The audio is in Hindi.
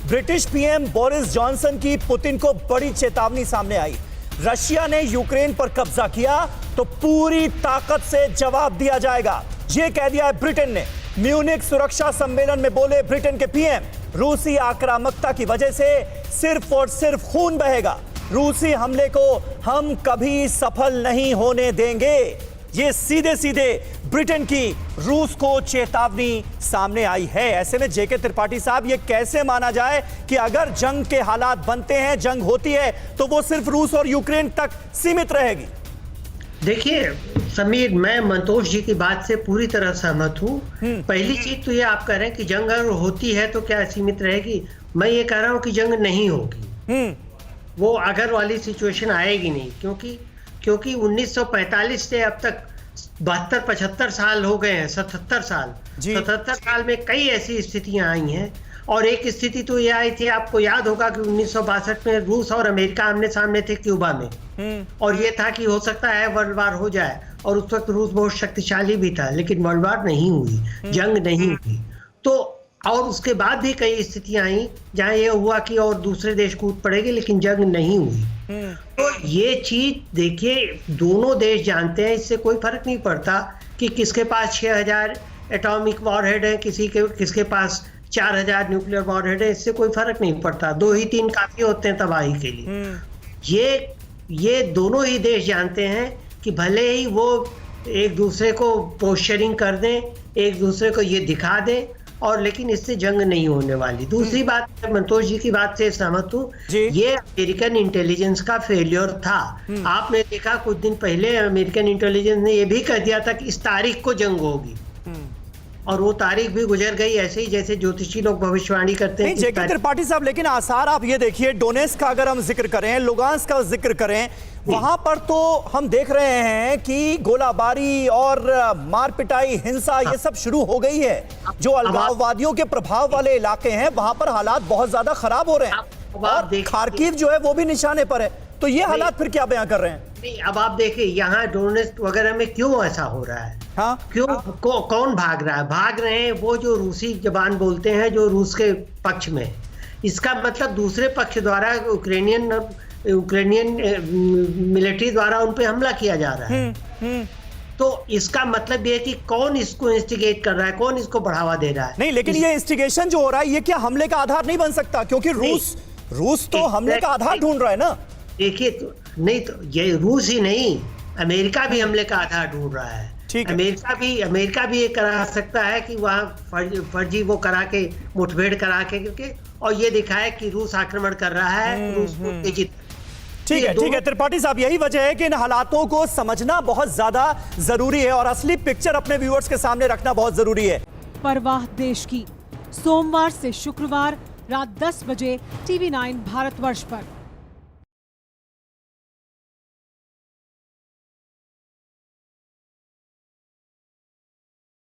ब्रिटिश पीएम बोरिस जॉनसन की पुतिन को बड़ी चेतावनी सामने आई। रशिया ने यूक्रेन पर कब्जा किया तो पूरी ताकत से जवाब दिया जाएगा, यह कह दिया है ब्रिटेन ने। म्यूनिख सुरक्षा सम्मेलन में बोले ब्रिटेन के पीएम, रूसी आक्रामकता की वजह से सिर्फ और सिर्फ खून बहेगा। रूसी हमले को हम कभी सफल नहीं होने देंगे। ये सीधे सीधे ब्रिटेन की रूस को चेतावनी सामने आई है। ऐसे में जेके त्रिपाठी साहब, ये कैसे माना जाए कि अगर जंग के हालात बनते हैं, जंग होती है, तो वो सिर्फ रूस और यूक्रेन तक सीमित रहेगी? देखिए समीर, मैं मंतोष जी की बात से पूरी तरह सहमत हूँ। पहली चीज तो ये आप कह रहे हैं कि जंग अगर होती है तो क्या सीमित रहेगी। मैं ये कह रहा हूँ कि जंग नहीं होगी, वो अगर वाली सिचुएशन आएगी नहीं, क्योंकि 1945 से अब तक 72-75 साल हो गए हैं, 77 साल। 77 साल में कई ऐसी स्थितियां आई हैं, और एक स्थिति तो ये आई थी, आपको याद होगा कि 1962 में रूस और अमेरिका आमने सामने थे क्यूबा में, और ये था कि हो सकता है वर्ल्ड वार हो जाए, और उस वक्त रूस बहुत शक्तिशाली भी था, लेकिन वर्ल्ड वार नहीं हुई, जंग नहीं हुई। तो और उसके बाद भी कई स्थितियां आई जहां ये हुआ कि और दूसरे देश कूद पड़ेंगे, लेकिन जंग नहीं हुई। तो ये चीज देखिए, दोनों देश जानते हैं, इससे कोई फर्क नहीं पड़ता कि किसके पास 6000 एटॉमिक वॉरहेड है, किसके पास 4000 न्यूक्लियर वॉरहेड है, इससे कोई फर्क नहीं पड़ता। 2 ही 3 काफी होते हैं तबाही के लिए। ये दोनों ही देश जानते हैं कि भले ही वो एक दूसरे को पोस्चरिंग कर दें, एक दूसरे को ये दिखा दें, और लेकिन इससे जंग नहीं होने वाली। दूसरी बात, मंतोष जी की बात से सहमत हूँ, ये अमेरिकन इंटेलिजेंस का फेलियर था। आपने देखा कुछ दिन पहले अमेरिकन इंटेलिजेंस ने यह भी कह दिया था कि इस तारीख को जंग होगी, और वो तारीख भी गुजर गई, ऐसे ही जैसे ज्योतिषी लोग भविष्यवाणी करते हैं। जेके त्रिपाठी साहब, लेकिन आसार आप ये देखिए, डोनेट्स्क का अगर हम जिक्र करें, लुगांस्क का जिक्र करें, वहां पर तो हम देख रहे हैं कि गोलाबारी और मार पिटाई, हिंसा, ये सब शुरू हो गई है। जो अलगाववादियों के प्रभाव वाले इलाके हैं, वहां पर हालात बहुत ज्यादा खराब हो रहे हैं, और खार्किव जो है वो भी निशाने पर है। तो ये हालात फिर क्या बयां कर रहे हैं? नहीं, अब आप देखिए यहाँ डोनेट्स्क वगैरह में क्यों ऐसा हो रहा है? हाँ? क्यों कौन भाग रहा है? भाग रहे हैं वो जो रूसी जबान बोलते हैं, जो रूस के पक्ष में। इसका मतलब दूसरे पक्ष द्वारा यूक्रेनियन मिलिट्री द्वारा उन पे हमला किया जा रहा है। तो इसका मतलब ये है कि कौन इसको इंस्टिगेट कर रहा है, कौन इसको बढ़ावा दे रहा है? नहीं, लेकिन ये इंस्टिगेशन जो हो रहा है, ये क्या हमले का आधार नहीं बन सकता? क्योंकि रूस तो हमले का आधार ढूंढ रहा है ना। देखिए, तो नहीं, तो ये रूस ही नहीं, अमेरिका भी हमले का आधार ढूंढ रहा है। अमेरिका भी ये करा सकता है कि वहाँ फर्जी वो करा के, मुठभेड़ करा के, क्योंकि और ये दिखाए कि रूस आक्रमण कर रहा है, रूस को तेजी। ठीक है त्रिपाठी साहब, यही वजह है कि इन हालातों को समझना बहुत ज्यादा जरूरी है, और असली पिक्चर अपने व्यूअर्स के सामने रखना बहुत जरूरी है। परवाह देश की, सोमवार से शुक्रवार रात 10 बजे TV9 भारतवर्ष पर।